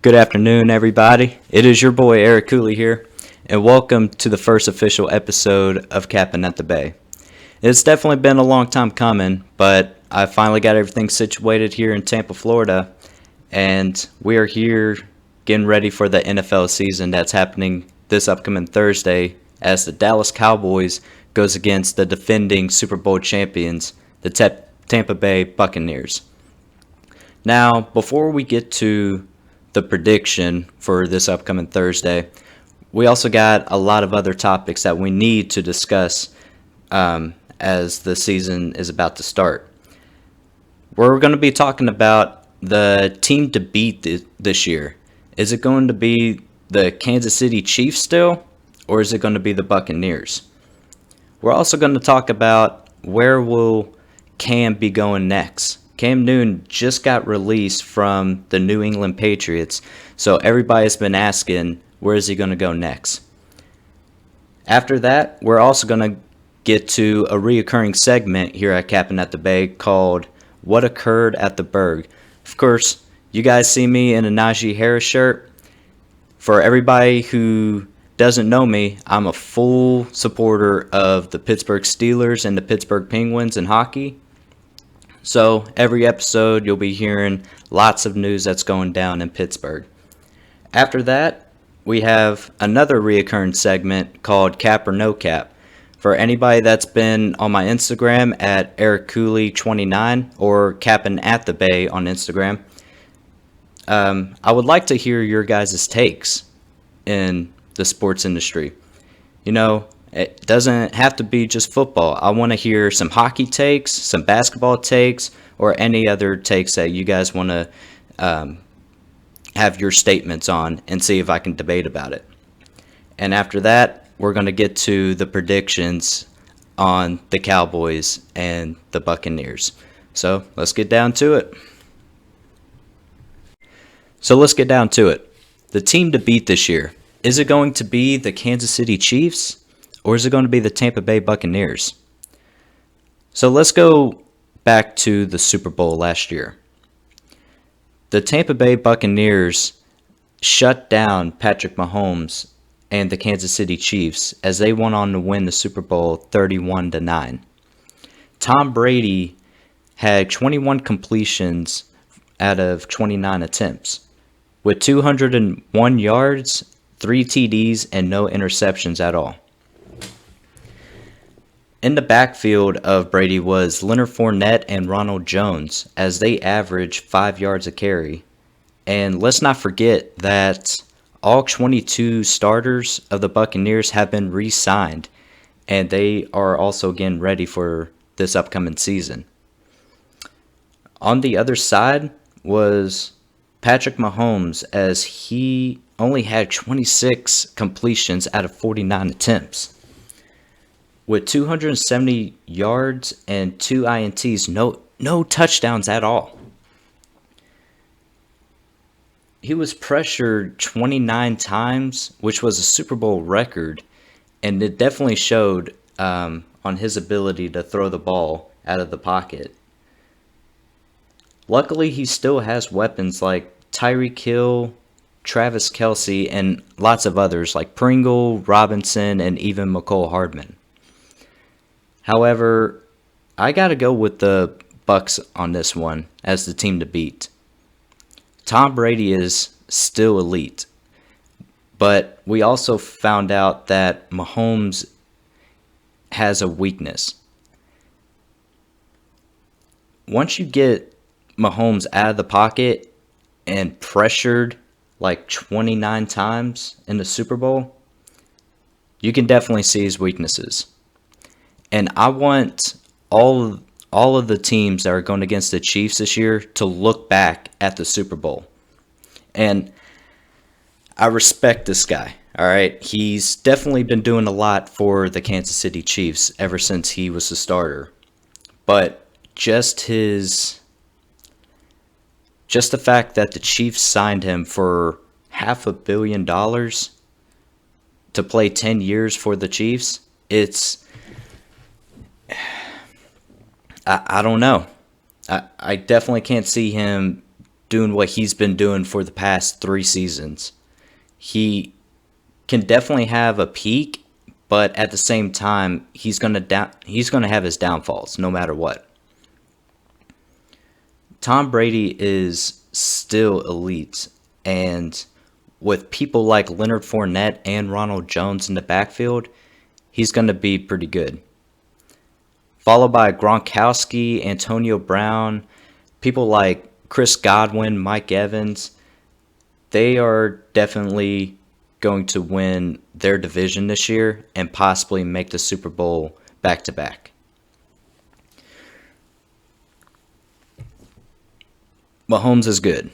Good afternoon, everybody. It is your boy Eric Cooley here, and welcome to the first official episode of Capping at the Bay. It's definitely been a long time coming, but I finally got everything situated here in Tampa, Florida, and we are here getting ready for the NFL season that's happening this upcoming Thursday as the Dallas Cowboys goes against the defending Super Bowl champions, the Tampa Bay Buccaneers. Now, before we get to the prediction for this upcoming Thursday, we also got a lot of other topics that we need to discuss as the season is about to start. We're going to be talking about the team to beat this year. Is it going to be the Kansas City Chiefs still, or is it going to be the Buccaneers? We're also going to talk about where will Cam be going next. Cam Newton just got released from the New England Patriots, so everybody's been asking, where is he going to go next? After that, we're also going to get to a reoccurring segment here at Capping at the Bay called What Occurred at the Burgh. Of course, you guys see me in a Najee Harris shirt. For everybody who doesn't know me, I'm a full supporter of the Pittsburgh Steelers and the Pittsburgh Penguins in hockey. So every episode you'll be hearing lots of news that's going down in Pittsburgh. After that, we have another reoccurring segment called Cap or No Cap. For anybody that's been on my Instagram at EricCooley29 or Capping at the Bay on Instagram, I would like to hear your guys' takes in the sports industry. You know, it doesn't have to be just football. I want to hear some hockey takes, some basketball takes, or any other takes that you guys want to have your statements on and see if I can debate about it. And after that, we're going to get to the predictions on the Cowboys and the Buccaneers. So let's get down to it. The team to beat this year. Is it going to be the Kansas City Chiefs? Or is it going to be the Tampa Bay Buccaneers? So let's go back to the Super Bowl last year. The Tampa Bay Buccaneers shut down Patrick Mahomes and the Kansas City Chiefs as they went on to win the Super Bowl 31-9. Tom Brady had 21 completions out of 29 attempts with 201 yards, 3 TDs, and no interceptions at all. In the backfield of Brady was Leonard Fournette and Ronald Jones as they averaged 5 yards a carry. And let's not forget that all 22 starters of the Buccaneers have been re-signed, and they are also getting ready for this upcoming season. On the other side was Patrick Mahomes as he only had 26 completions out of 49 attempts. With 270 yards and 2 INTs, no touchdowns at all. He was pressured 29 times, which was a Super Bowl record, and it definitely showed on his ability to throw the ball out of the pocket. Luckily, he still has weapons like Tyreek Hill, Travis Kelce, and lots of others like Pringle, Robinson, and even McCole Hardman. However, I got to go with the Bucs on this one as the team to beat. Tom Brady is still elite, but we also found out that Mahomes has a weakness. Once you get Mahomes out of the pocket and pressured like 29 times in the Super Bowl, you can definitely see his weaknesses. And I want all of the teams that are going against the Chiefs this year to look back at the Super Bowl. And I respect this guy, all right? He's definitely been doing a lot for the Kansas City Chiefs ever since he was the starter. But just the fact that the Chiefs signed him for $500 million to play 10 years for the Chiefs, I don't know. I definitely can't see him doing what he's been doing for the past 3 seasons. He can definitely have a peak, but at the same time, he's gonna have his downfalls no matter what. Tom Brady is still elite, and with people like Leonard Fournette and Ronald Jones in the backfield, he's going to be pretty good. Followed by Gronkowski, Antonio Brown, people like Chris Godwin, Mike Evans. They are definitely going to win their division this year and possibly make the Super Bowl back-to-back. Mahomes is good.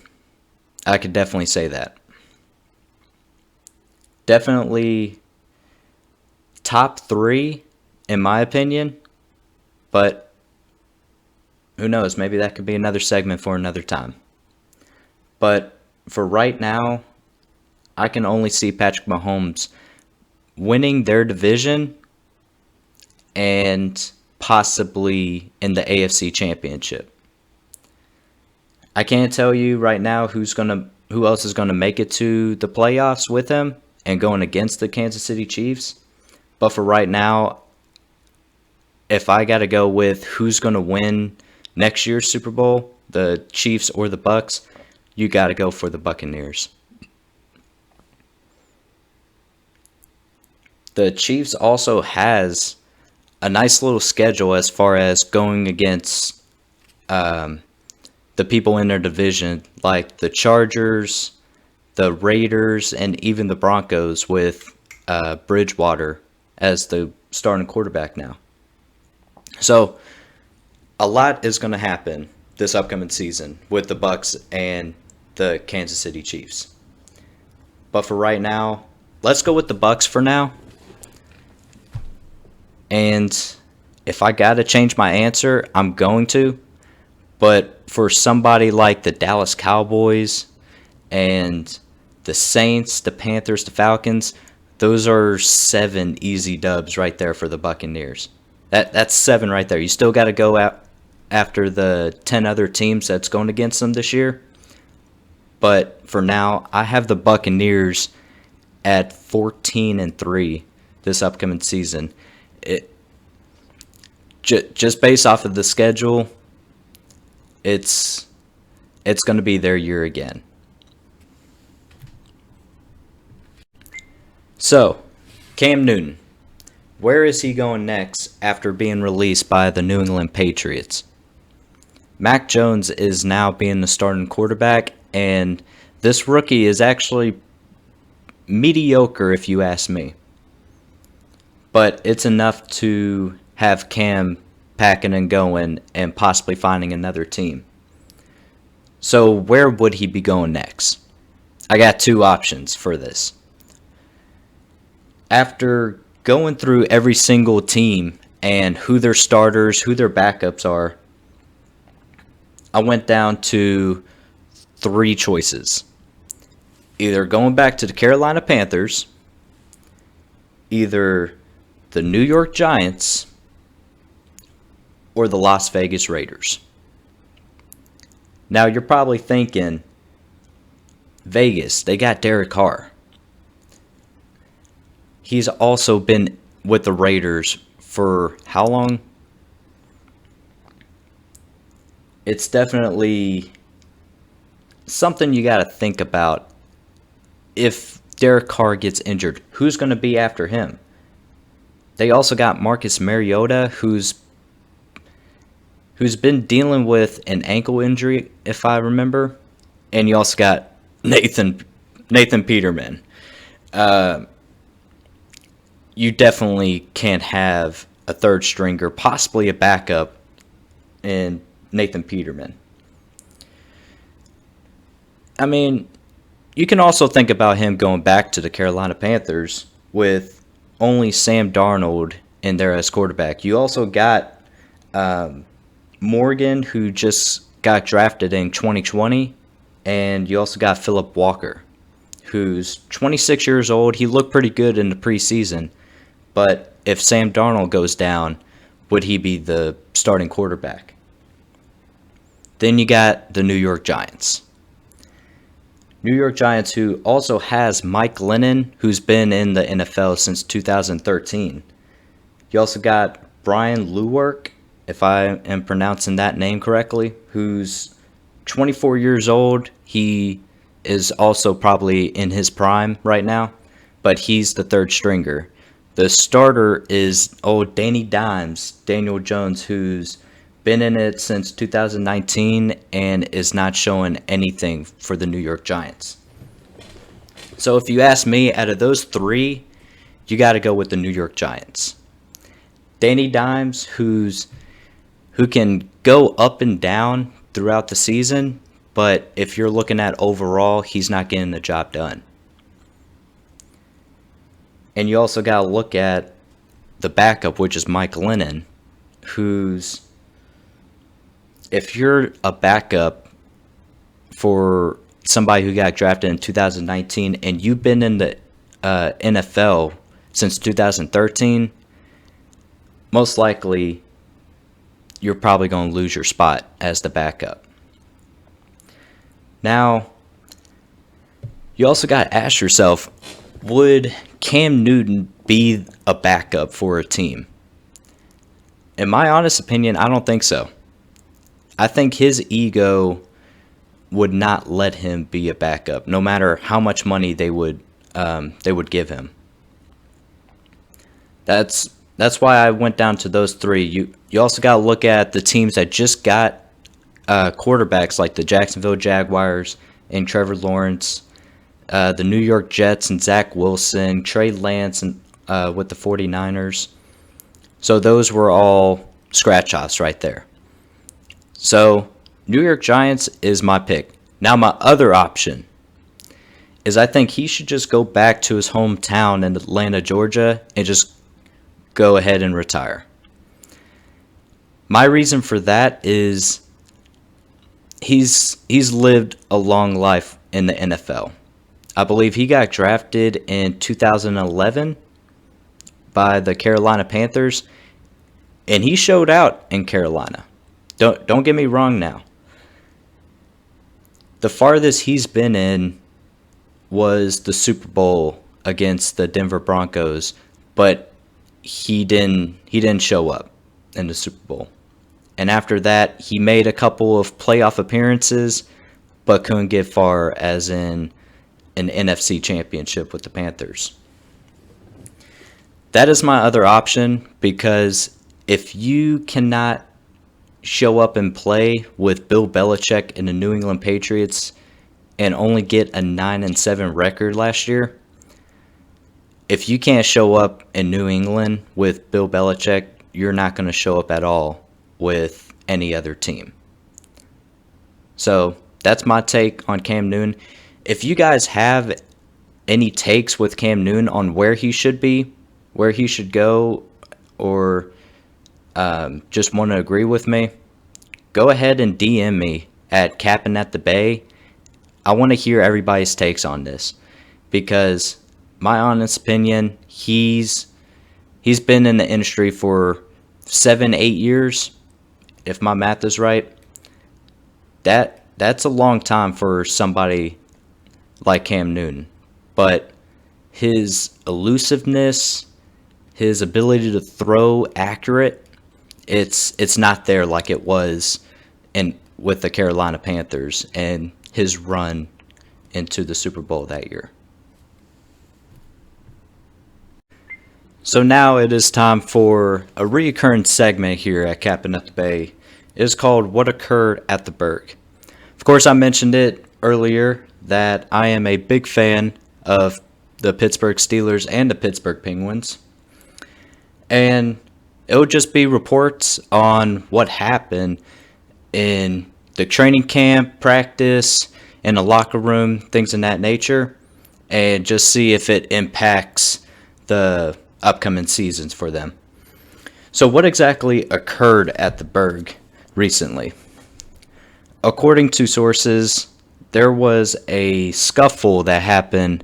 I could definitely say that. Definitely top 3, in my opinion. But who knows? Maybe that could be another segment for another time. But for right now, I can only see Patrick Mahomes winning their division and possibly in the AFC Championship. I can't tell you right now who else is gonna make it to the playoffs with him and going against the Kansas City Chiefs. But for right now, if I gotta go with who's gonna win next year's Super Bowl, the Chiefs or the Bucs, you gotta go for the Buccaneers. The Chiefs also has a nice little schedule as far as going against the people in their division, like the Chargers, the Raiders, and even the Broncos with Bridgewater as the starting quarterback now. So a lot is going to happen this upcoming season with the Bucs and the Kansas City Chiefs. But for right now, let's go with the Bucs for now. And if I got to change my answer, I'm going to. But for somebody like the Dallas Cowboys and the Saints, the Panthers, the Falcons, those are 7 easy dubs right there for the Buccaneers. That's 7 right there. You still got to go out after the 10 other teams that's going against them this year. But for now, I have the Buccaneers at 14-3 this upcoming season. Just based off of the schedule, it's going to be their year again. So, Cam Newton, where is he going next after being released by the New England Patriots? Mac Jones is now being the starting quarterback, and this rookie is actually mediocre if you ask me. But it's enough to have Cam packing and going and possibly finding another team. So where would he be going next? I got 2 options for this. After going through every single team and who their starters, who their backups are, I went down to 3 choices. Either going back to the Carolina Panthers, either the New York Giants, or the Las Vegas Raiders. Now you're probably thinking, Vegas, they got Derek Carr. He's also been with the Raiders for how long? It's definitely something you got to think about. If Derek Carr gets injured, who's going to be after him? They also got Marcus Mariota, who's been dealing with an ankle injury, if I remember. And you also got Nathan Peterman. You definitely can't have a third stringer, possibly a backup, in Nathan Peterman. I mean, you can also think about him going back to the Carolina Panthers with only Sam Darnold in there as quarterback. You also got Morgan, who just got drafted in 2020, and you also got Phillip Walker, who's 26 years old. He looked pretty good in the preseason, but if Sam Darnold goes down, would he be the starting quarterback? Then you got the New York Giants. New York Giants, who also has Mike Lennon, who's been in the NFL since 2013. You also got Brian Lewerke, if I am pronouncing that name correctly, who's 24 years old. He is also probably in his prime right now, but he's the third stringer. The starter is old Danny Dimes, Daniel Jones, who's been in it since 2019 and is not showing anything for the New York Giants. So if you ask me, out of those three, you got to go with the New York Giants. Danny Dimes, who can go up and down throughout the season, but if you're looking at overall, he's not getting the job done. And you also got to look at the backup, which is Mike Lennon, who's, if you're a backup for somebody who got drafted in 2019 and you've been in the NFL since 2013, most likely you're probably going to lose your spot as the backup. Now, you also got to ask yourself, would Cam Newton be a backup for a team? In my honest opinion, I don't think so. I think his ego would not let him be a backup, no matter how much money they would give him. That's why I went down to those three. You also got to look at the teams that just got quarterbacks, like the Jacksonville Jaguars and Trevor Lawrence, the New York Jets and Zach Wilson, Trey Lance and with the 49ers. So those were all scratch-offs right there. So New York Giants is my pick. Now my other option is I think he should just go back to his hometown in Atlanta, Georgia, and just go ahead and retire. My reason for that is he's lived a long life in the NFL. I believe he got drafted in 2011 by the Carolina Panthers, and he showed out in Carolina. Don't get me wrong now. The farthest he's been in was the Super Bowl against the Denver Broncos, but he didn't show up in the Super Bowl. And after that, he made a couple of playoff appearances, but couldn't get far, as in an NFC championship with the Panthers. That is my other option, because if you cannot show up and play with Bill Belichick and the New England Patriots and only get a 9-7 record last year, if you can't show up in New England with Bill Belichick, you're not going to show up at all with any other team. So that's my take on Cam Newton. If you guys have any takes with Cam Newton on where he should be, where he should go, or just want to agree with me, go ahead and DM me at Cappin' at the Bay. I want to hear everybody's takes on this, because my honest opinion, he's been in the industry for 7-8 years, if my math is right. That's a long time for somebody like Cam Newton. But his elusiveness, his ability to throw accurate, it's not there like it was with the Carolina Panthers and his run into the Super Bowl that year. So now it is time for a recurring segment here at Cappin' at the Bay. It is called What Occurred at the Burgh. Of course, I mentioned it earlier that I am a big fan of the Pittsburgh Steelers and the Pittsburgh Penguins. And it would just be reports on what happened in the training camp, practice, in the locker room, things in that nature, and just see if it impacts the upcoming seasons for them. So what exactly occurred at the Burgh recently? According to sources, there was a scuffle that happened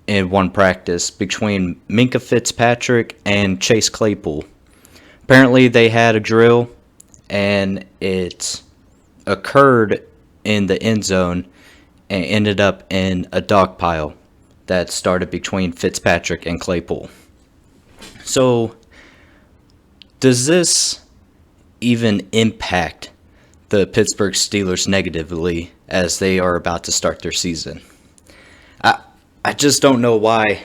in one practice between Minkah Fitzpatrick and Chase Claypool. Apparently they had a drill, and it occurred in the end zone, and ended up in a dog pile that started between Fitzpatrick and Claypool. So, does this even impact the Pittsburgh Steelers negatively as they are about to start their season? I just don't know why.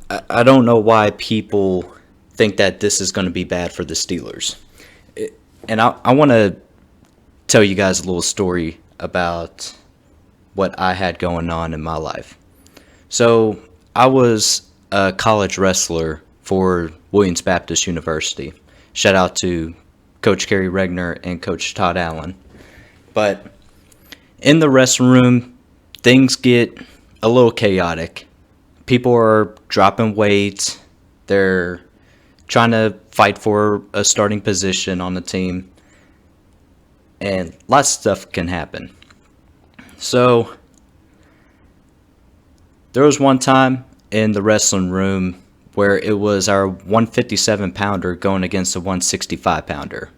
I don't know why people think that this is going to be bad for the Steelers. And I want to tell you guys a little story about what I had going on in my life. So I was a college wrestler for Williams Baptist University. Shout out to Coach Kerry Regner and Coach Todd Allen. But in the wrestling room, things get a little chaotic. People are dropping weight. They're trying to fight for a starting position on the team. And lots of stuff can happen. So, there was one time in the wrestling room where it was our 157-pounder going against a 165-pounder.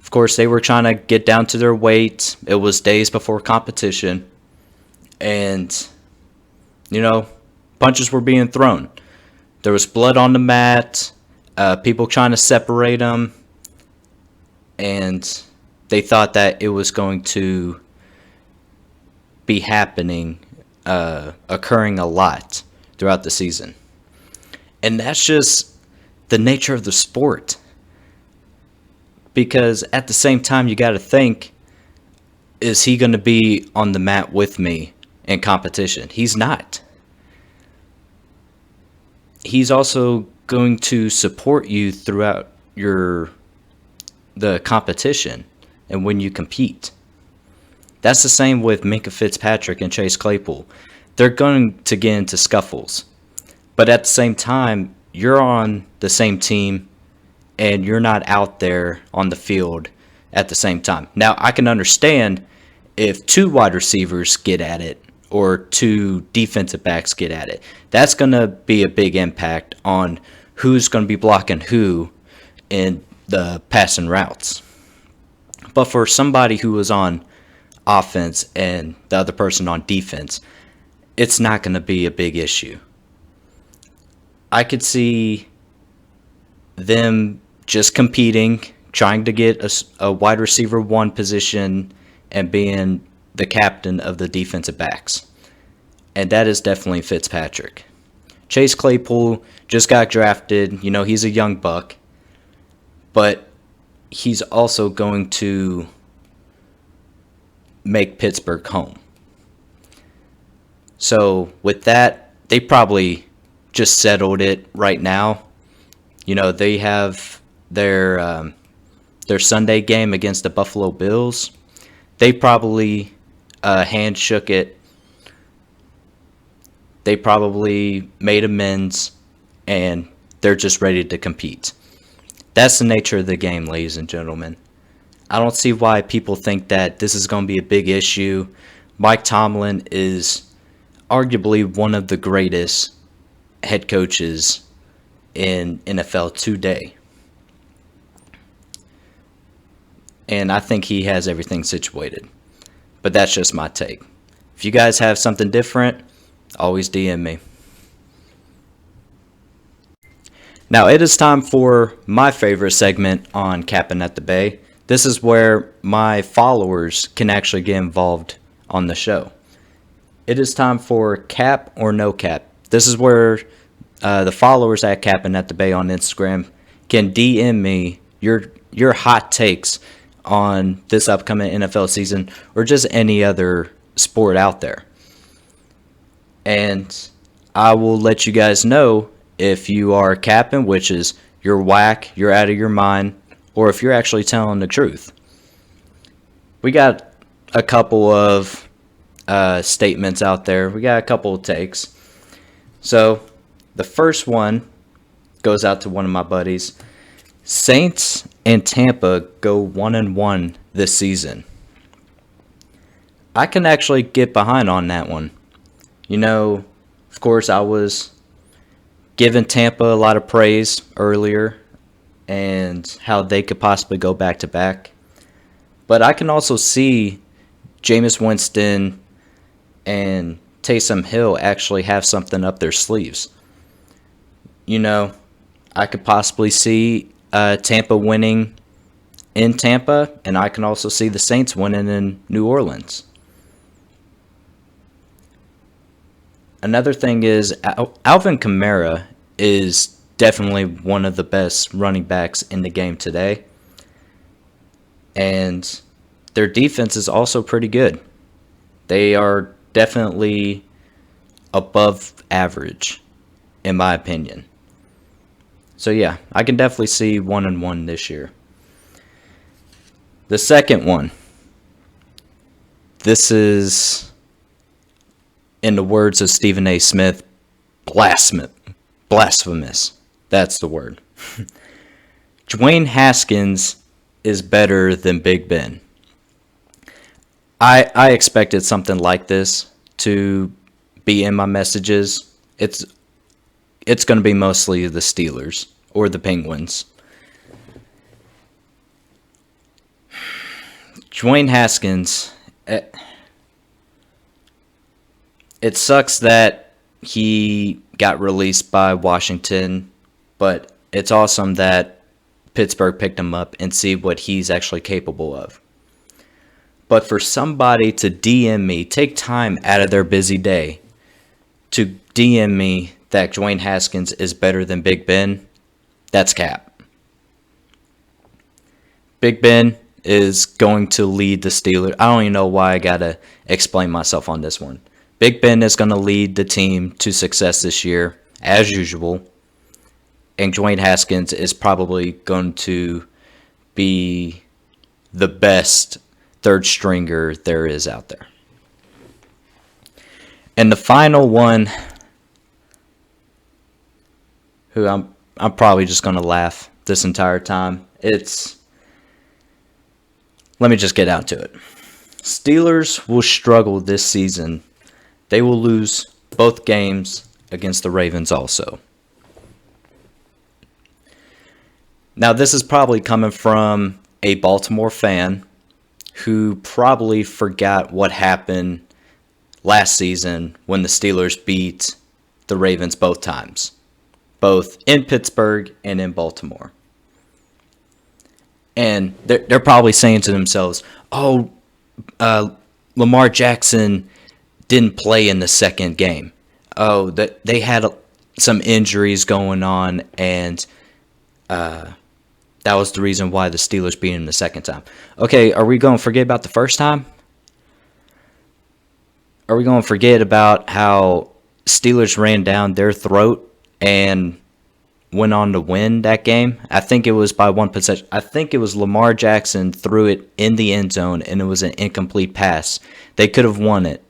Of course, they were trying to get down to their weight. It was days before competition. And, punches were being thrown. There was blood on the mat, people trying to separate them, and they thought that it was going to be occurring a lot throughout the season. And that's just the nature of the sport. Because at the same time, you got to think, is he going to be on the mat with me in competition? He's not. He's also going to support you throughout the competition and when you compete. That's the same with Minkah Fitzpatrick and Chase Claypool. They're going to get into scuffles. But at the same time, you're on the same team and you're not out there on the field at the same time. Now, I can understand if two wide receivers get at it or two defensive backs get at it. That's going to be a big impact on who's going to be blocking who in the passing routes. But for somebody who was on offense and the other person on defense, it's not going to be a big issue. I could see them just competing, trying to get a wide receiver one position and being the captain of the defensive backs. And that is definitely Fitzpatrick. Chase Claypool just got drafted. He's a young buck. But he's also going to make Pittsburgh home. So with that, they probably just settled it right now. They have their Sunday game against the Buffalo Bills. They probably handshook it. They probably made amends, and they're just ready to compete. That's the nature of the game, ladies and gentlemen. I don't see why people think that this is going to be a big issue. Mike Tomlin is arguably one of the greatest head coaches in NFL today. And I think he has everything situated. But that's just my take. If you guys have something different, always DM me. Now it is time for my favorite segment on Capping at the Bay. This is where my followers can actually get involved on the show. It is time for Cap or No Cap. This is where the followers at Capping at the Bay on Instagram can DM me your hot takes on this upcoming NFL season or just any other sport out there. And I will let you guys know if you are capping, which is you're whack, you're out of your mind, or if you're actually telling the truth. We got a couple of statements out there. We got a couple of takes. So the first one goes out to one of my buddies. Saints and Tampa go 1-1 this season. I can actually get behind on that one. Of course, I was giving Tampa a lot of praise earlier and how they could possibly go back to back. But I can also see Jameis Winston and Taysom Hill actually have something up their sleeves. You know, I could possibly see Tampa winning in Tampa, and I can also see the Saints winning in New Orleans. Another thing is Alvin Kamara is definitely one of the best running backs in the game today. And their defense is also pretty good. They are definitely above average, in my opinion. So yeah, I can definitely see 1-1 this year. The second one. This is, in the words of Stephen A. Smith, blasphemous. That's the word. Dwayne Haskins is better than Big Ben. I expected something like this to be in my messages. It's going to be mostly the Steelers or the Penguins. Dwayne Haskins, it sucks that he got released by Washington, but it's awesome that Pittsburgh picked him up and see what he's actually capable of. But for somebody to DM me, take time out of their busy day to DM me that Dwayne Haskins is better than Big Ben, that's cap. Big Ben is going to lead the Steelers. I don't even know why I got to explain myself on this one. Big Ben is going to lead the team to success this year, as usual. And Dwayne Haskins is probably going to be the best third stringer there is out there. And the final one, who I'm probably just going to laugh this entire time. Let me just get down to it. Steelers will struggle this season. They will lose both games against the Ravens also. Now, this is probably coming from a Baltimore fan who probably forgot what happened last season when the Steelers beat the Ravens both times, both in Pittsburgh and in Baltimore. And they're probably saying to themselves, oh, Lamar Jackson didn't play in the second game. Oh, they had some injuries going on, and that was the reason why the Steelers beat him the second time. Okay, are we going to forget about the first time? Are we going to forget about how Steelers ran down their throat and went on to win that game? I think it was by one possession. I think it was Lamar Jackson threw it in the end zone, and it was an incomplete pass. They could have won it.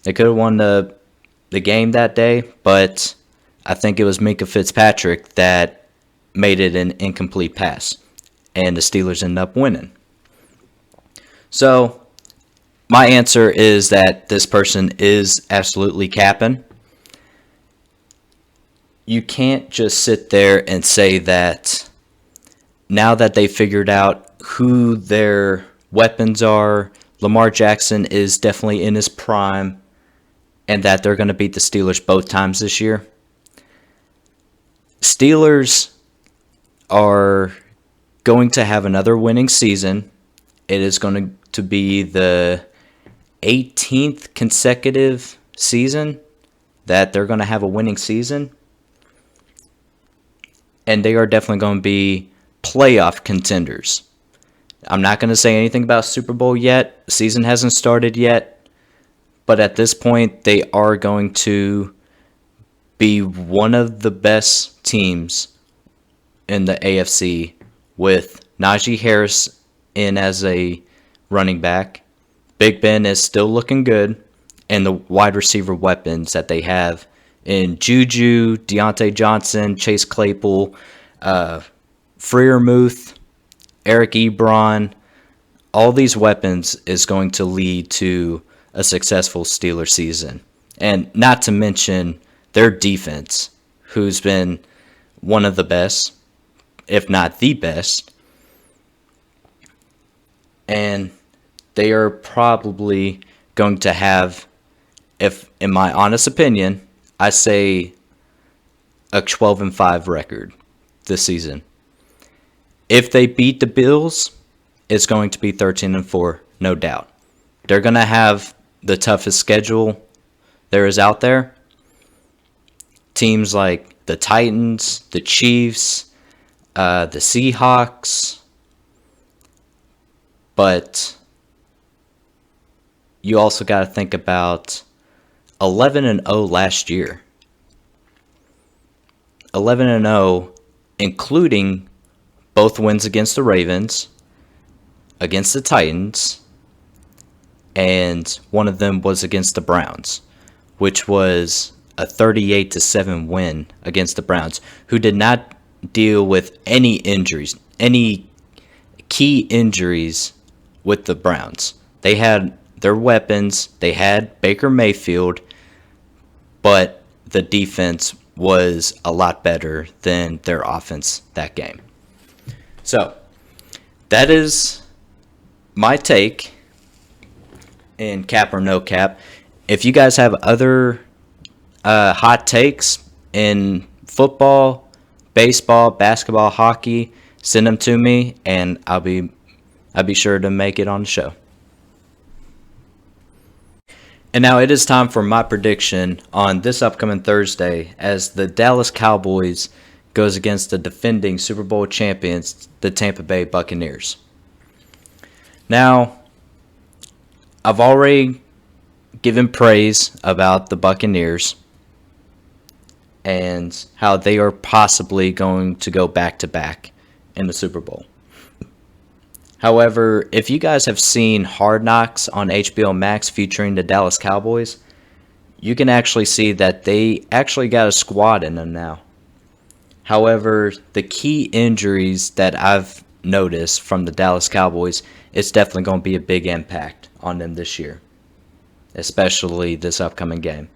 They could have won the game that day, but I think it was Minkah Fitzpatrick that made it an incomplete pass, and the Steelers ended up winning. So my answer is that this person is absolutely capping. You can't just sit there and say that now that they figured out who their weapons are, Lamar Jackson is definitely in his prime, and that they're going to beat the Steelers both times this year. Steelers are going to have another winning season. It is going to be the 18th consecutive season that they're going to have a winning season. And they are definitely going to be playoff contenders. I'm not going to say anything about Super Bowl yet. The season hasn't started yet. But at this point, they are going to be one of the best teams in the AFC, with Najee Harris in as a running back. Big Ben is still looking good, and the wide receiver weapons that they have in Juju, Deontay Johnson, Chase Claypool, Freiermuth, Eric Ebron, all these weapons is going to lead to a successful Steelers season. And not to mention their defense, who's been one of the best, if not the best. And they are probably going to have, if in my honest opinion, I say a 12-5 record this season. If they beat the Bills, it's going to be 13-4, no doubt. They're going to have the toughest schedule there is out there. Teams like the Titans, the Chiefs, the Seahawks. But you also got to think about 11-0 last year. 11-0, including both wins against the Ravens, against the Titans, and one of them was against the Browns, which was a 38-7 win against the Browns, who did not deal with any injuries, any key injuries with the Browns. They had their weapons, they had Baker Mayfield, but the defense was a lot better than their offense that game. So, that is my take in cap or no cap. If you guys have other hot takes in football, baseball, basketball, hockey, send them to me, and I'll be sure to make it on the show. And now it is time for my prediction on this upcoming Thursday as the Dallas Cowboys goes against the defending Super Bowl champions, the Tampa Bay Buccaneers. Now, I've already given praise about the Buccaneers and how they are possibly going to go back-to-back in the Super Bowl. However, if you guys have seen Hard Knocks on HBO Max featuring the Dallas Cowboys, you can actually see that they actually got a squad in them now. However, the key injuries that I've noticed from the Dallas Cowboys, it's definitely going to be a big impact on them this year, especially this upcoming game.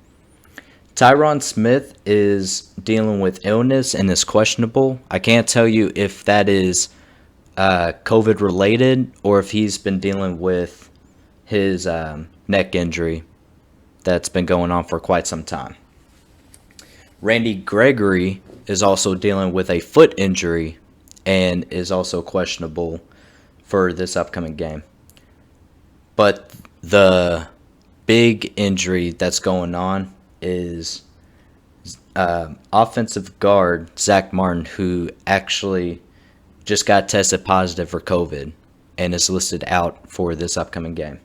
Tyron Smith is dealing with illness and is questionable. I can't tell you if that is COVID related or if he's been dealing with his neck injury that's been going on for quite some time. Randy Gregory is also dealing with a foot injury and is also questionable for this upcoming game. But the big injury that's going on is offensive guard Zach Martin, who actually just got tested positive for COVID and is listed out for this upcoming game.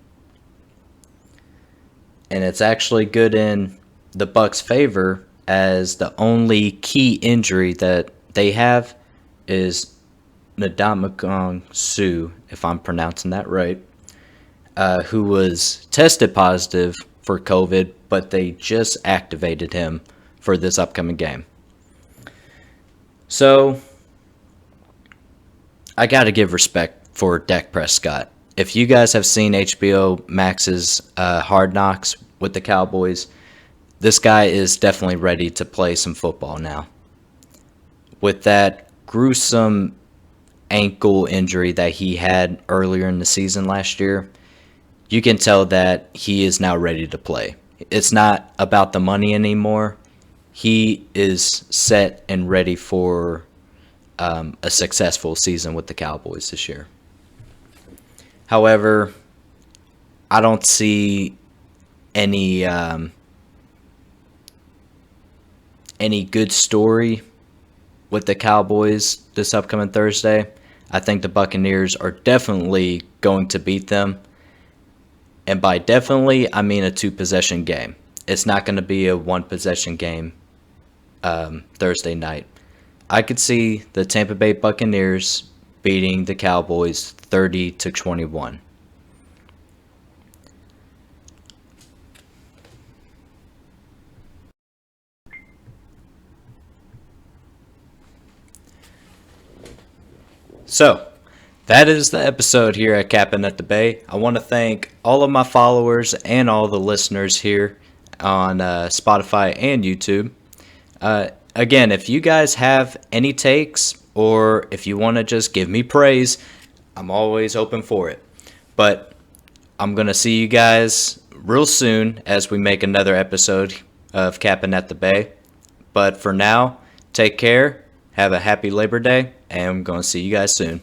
And it's actually good in the Bucs' favor, as the only key injury that they have is Ndamukong Suh, if I'm pronouncing that right, who was tested positive for COVID, but they just activated him for this upcoming game. So, I got to give respect for Dak Prescott. If you guys have seen HBO Max's Hard Knocks with the Cowboys, this guy is definitely ready to play some football now. With that gruesome ankle injury that he had earlier in the season last year, you can tell that he is now ready to play. It's not about the money anymore. He is set and ready for a successful season with the Cowboys this year. However, I don't see any good story with the Cowboys this upcoming Thursday. I think the Buccaneers are definitely going to beat them. And by definitely, I mean a 2-possession game. It's not going to be a 1-possession game Thursday night. I could see the Tampa Bay Buccaneers beating the Cowboys 30-21. So, that is the episode here at Capping at the Bay. I want to thank all of my followers and all the listeners here on Spotify and YouTube. Again, if you guys have any takes or if you want to just give me praise, I'm always open for it. But I'm going to see you guys real soon as we make another episode of Capping at the Bay. But for now, take care, have a happy Labor Day, and I'm going to see you guys soon.